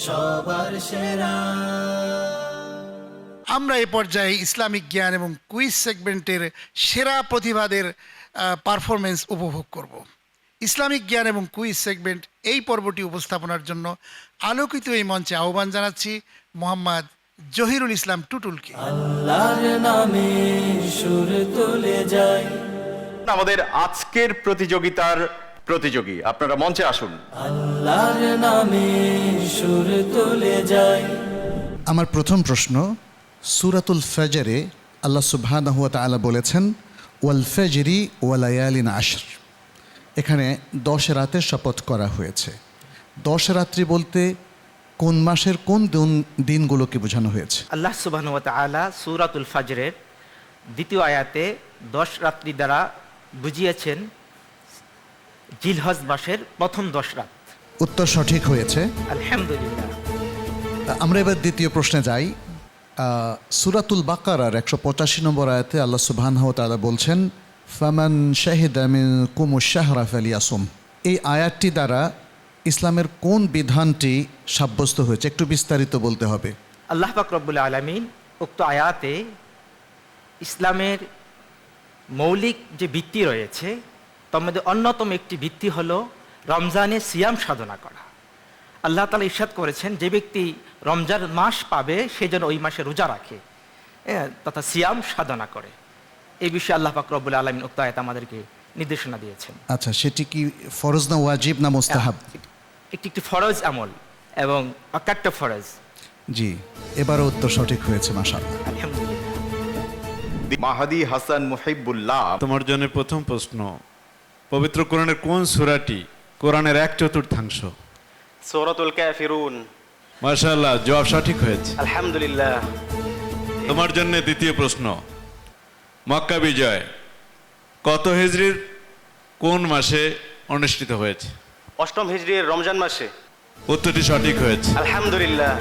সবার সেরা। আমরা এই পর্যায়ে ইসলামিক জ্ঞান এবং কুইজ সেগমেন্টের সেরা প্রতিভাদের পারফরমেন্স উপভোগ করব। ইসলামিক জ্ঞান এবং কুইজ সেগমেন্ট এই পর্বটি উপস্থাপনার জন্য আলোকিত এই মঞ্চে আহ্বান জানাচ্ছি মোহাম্মদ জহিরুল ইসলাম টুটুলকে। আল্লাহর নামে সুর তুলে যায়। আমাদের আজকের প্রতিযোগিতার প্রতিযোগী, আপনারা মঞ্চে আসুন। আল্লাহর নামে সুর তুলে যায়। আমার প্রথম প্রশ্ন, সূরাতুল ফজরে আল্লাহ সুবহানাহু ওয়া তাআলা বলেছেন ওয়াল ফজরি ওয়া লায়ালিন আশর। এখানে 10 রাতের শপথ করা হয়েছে। 10 রাত্রি বলতে কোন মাসের কোন দিনগুলোকে বোঝানো হয়েছে? আল্লাহ সুবহানাহু ওয়া তাআলা সূরাতুল ফজরের দ্বিতীয় আয়াতে 10 রাত্রি দ্বারা বুঝিয়েছেন জিলহজ মাসের প্রথম 10 রাত। উত্তর সঠিক হয়েছে। আলহামদুলিল্লাহ। আমরা এবার দ্বিতীয় প্রশ্নে যাই। সূরাতুল বাকারার 185 নম্বর আয়াতে আল্লাহ সুবহানাহু ওয়া তাআলা বলছেন ফামান শাহিদা মিনকুমুশ শাহরা ফালিয়াসুম। এই আয়াতটি দ্বারা ইসলামের কোন বিধানটি সাব্যস্ত হয়েছে? একটু বিস্তারিত বলতে হবে। আল্লাহ পাক রব্বুল আলামিন উক্ত আয়াতে ইসলামের মৌলিক যে ভিত্তি রয়েছে তার মধ্যে অন্যতম একটি ভিত্তি হলো রমজানে সিয়াম সাধনা করা। আল্লাহ তাআলা ইরশাদ করেছেন যে ব্যক্তি রমজান মাস পাবে সে যেন ওই মাসে রোজা রাখে তথা সিয়াম সাধনা করে। এই বিষয়ে আল্লাহ পাক রব্বুল আলামিন উক্ত আয়াতে আমাদেরকে নির্দেশনা দিয়েছেন। আচ্ছা, সেটি কি ফরজ না ওয়াজিব না মুস্তাহাব? একটি ফরজ আমল এবং অকাট্য ফরজ। জি, এবারও উত্তর সঠিক হয়েছে, মাশাআল্লাহ। আলহামদুলিল্লাহ। মাহাদি হাসান মুহিবুল্লাহ, তোমার জন্য প্রথম প্রশ্ন, পবিত্র কোরআনের কোন সূরাটি কোরআনের 1/4? সূরাতুল কাফিরুন। মাশাআল্লাহ, জবাব সঠিক হয়েছে। আলহামদুলিল্লাহ। তোমার জন্য দ্বিতীয় প্রশ্ন, মক্কা বিজয় কত হিজরির কোন মাসে অনুষ্ঠিত হয়েছে? 8ম হিজরির রমজান মাসে। উত্তরটি সঠিক হয়েছে। আলহামদুলিল্লাহ।